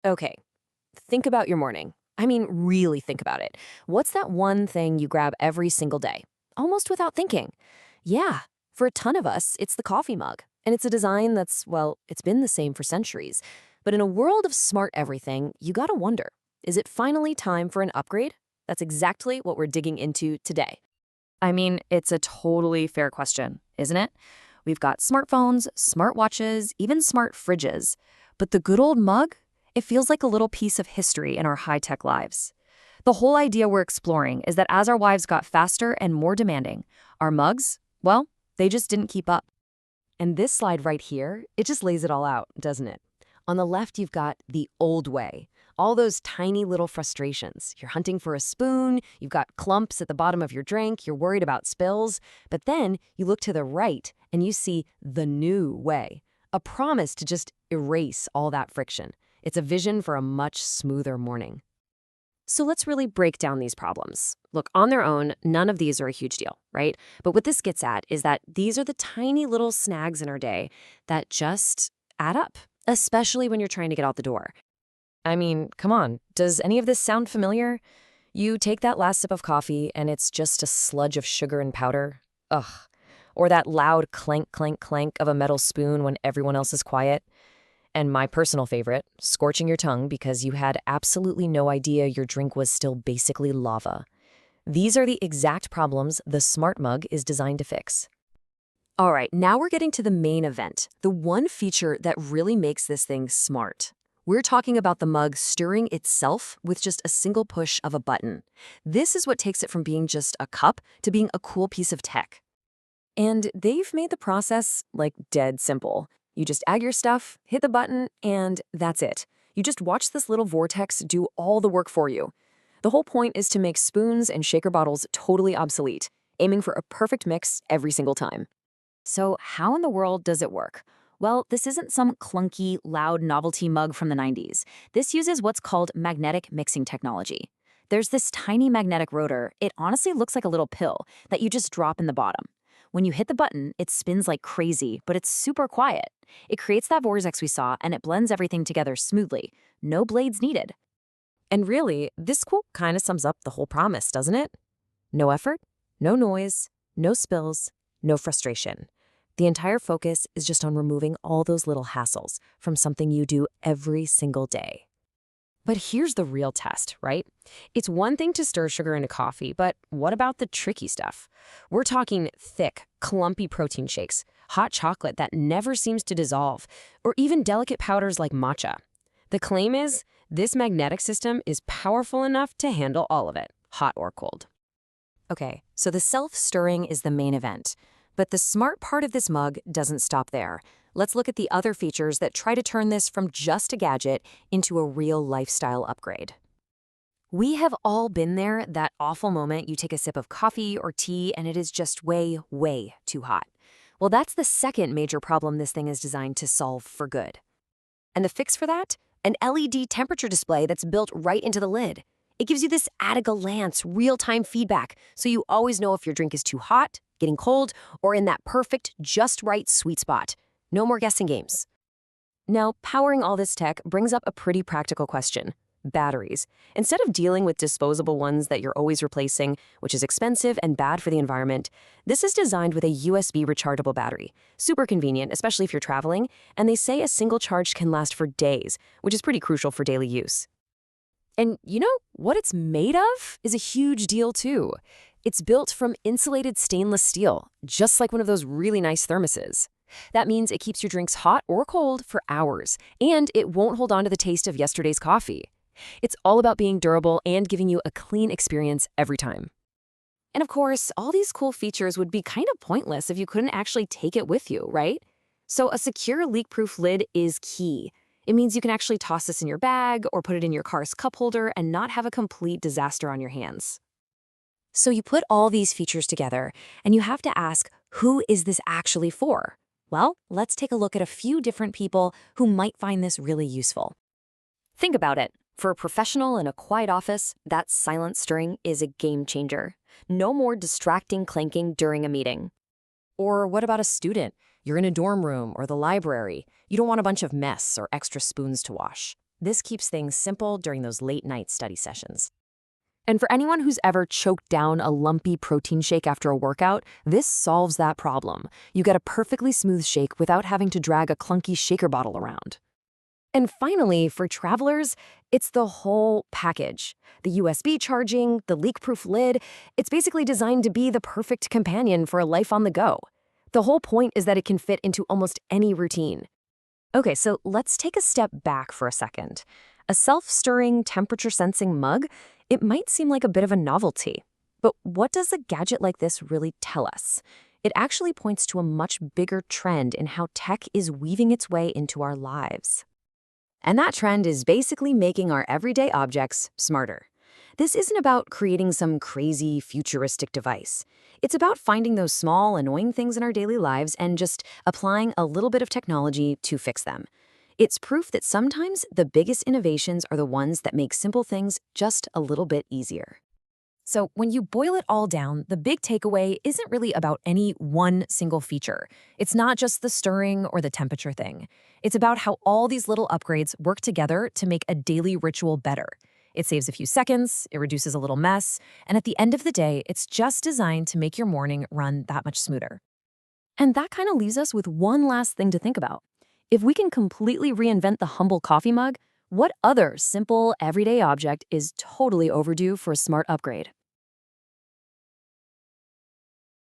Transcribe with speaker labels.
Speaker 1: Okay, think about your morning. I mean, really think about it. What's that one thing you grab every single day? Almost without thinking. Yeah, for a ton of us, it's the coffee mug. And it's a design that's, well, it's been the same for centuries. But in a world of smart everything, you gotta wonder, is it finally time for an upgrade? That's exactly what we're digging into today.
Speaker 2: I mean, it's a totally fair question, isn't it? We've got smartphones, smartwatches, even smart fridges. But the good old mug? It feels like a little piece of history in our high-tech lives. The whole idea we're exploring is that as our lives got faster and more demanding, our mugs, well, they just didn't keep up.
Speaker 1: And this slide right here, it just lays it all out, doesn't it? On the left, you've got the old way. All those tiny little frustrations. You're hunting for a spoon, you've got clumps at the bottom of your drink, you're worried about spills. But then you look to the right and you see the new way. A promise to just erase all that friction. It's a vision for a much smoother morning. So let's really break down these problems. Look, on their own, none of these are a huge deal, right? But what this gets at is that these are the tiny little snags in our day that just add up, especially when you're trying to get out the door. I mean, come on, does any of this sound familiar? You take that last sip of coffee and it's just a sludge of sugar and powder. Ugh. Or that loud clank, clank, clank of a metal spoon when everyone else is quiet. And my personal favorite, scorching your tongue because you had absolutely no idea your drink was still basically lava. These are the exact problems the Smart Mug is designed to fix. All right, now we're getting to the main event, the one feature that really makes this thing smart. We're talking about the mug stirring itself with just a single push of a button. This is what takes it from being just a cup to being a cool piece of tech. And they've made the process, like, dead simple. You just add your stuff, hit the button, and that's it. You just watch this little vortex do all the work for you. The whole point is to make spoons and shaker bottles totally obsolete, aiming for a perfect mix every single time.
Speaker 2: So how in the world does it work? Well, this isn't some clunky, loud novelty mug from the 90s. This uses what's called magnetic mixing technology. There's this tiny magnetic rotor. It honestly looks like a little pill that you just drop in the bottom. When you hit the button, it spins like crazy, but it's super quiet. It creates that vortex we saw, and it blends everything together smoothly. No blades needed.
Speaker 1: And really, this quote kind of sums up the whole promise, doesn't it? No effort, no noise, no spills, no frustration. The entire focus is just on removing all those little hassles from something you do every single day. But here's the real test, right? It's one thing to stir sugar into coffee, but what about the tricky stuff? We're talking thick, clumpy protein shakes, hot chocolate that never seems to dissolve, or even delicate powders like matcha. The claim is this magnetic system is powerful enough to handle all of it, hot or cold. Okay, so the self-stirring is the main event. But the smart part of this mug doesn't stop there. Let's look at the other features that try to turn this from just a gadget into a real lifestyle upgrade. We have all been there, that awful moment you take a sip of coffee or tea and it is just way, way too hot. Well, that's the second major problem this thing is designed to solve for good. And the fix for that? An LED temperature display that's built right into the lid. It gives you this at-a-glance, real-time feedback, so you always know if your drink is too hot, getting cold, or in that perfect, just right sweet spot. No more guessing games. Now, powering all this tech brings up a pretty practical question. Batteries. Instead of dealing with disposable ones that you're always replacing, which is expensive and bad for the environment, this is designed with a USB rechargeable battery. Super convenient, especially if you're traveling, and they say a single charge can last for days, which is pretty crucial for daily use. And you know, what it's made of is a huge deal too. It's built from insulated stainless steel, just like one of those really nice thermoses. That means it keeps your drinks hot or cold for hours, and it won't hold on to the taste of yesterday's coffee. It's all about being durable and giving you a clean experience every time. And of course, all these cool features would be kind of pointless if you couldn't actually take it with you, right? So a secure leak-proof lid is key. It means you can actually toss this in your bag or put it in your car's cup holder and not have a complete disaster on your hands. So you put all these features together, and you have to ask, who is this actually for? Well, let's take a look at a few different people who might find this really useful. Think about it. For a professional in a quiet office, that silent stirring is a game changer. No more distracting clanking during a meeting. Or what about a student? You're in a dorm room or the library. You don't want a bunch of mess or extra spoons to wash. This keeps things simple during those late-night study sessions.
Speaker 2: And for anyone who's ever choked down a lumpy protein shake after a workout, this solves that problem. You get a perfectly smooth shake without having to drag a clunky shaker bottle around.
Speaker 1: And finally, for travelers, it's the whole package. The USB charging, the leak-proof lid, it's basically designed to be the perfect companion for a life on the go. The whole point is that it can fit into almost any routine. Okay, so let's take a step back for a second. A self-stirring, temperature-sensing mug, it might seem like a bit of a novelty. But what does a gadget like this really tell us? It actually points to a much bigger trend in how tech is weaving its way into our lives. And that trend is basically making our everyday objects smarter. This isn't about creating some crazy, futuristic device. It's about finding those small, annoying things in our daily lives and just applying a little bit of technology to fix them. It's proof that sometimes the biggest innovations are the ones that make simple things just a little bit easier. So when you boil it all down, the big takeaway isn't really about any one single feature. It's not just the stirring or the temperature thing. It's about how all these little upgrades work together to make a daily ritual better. It saves a few seconds, it reduces a little mess, and at the end of the day, it's just designed to make your morning run that much smoother. And that kind of leaves us with one last thing to think about. If we can completely reinvent the humble coffee mug, what other simple, everyday object is totally overdue for a smart upgrade?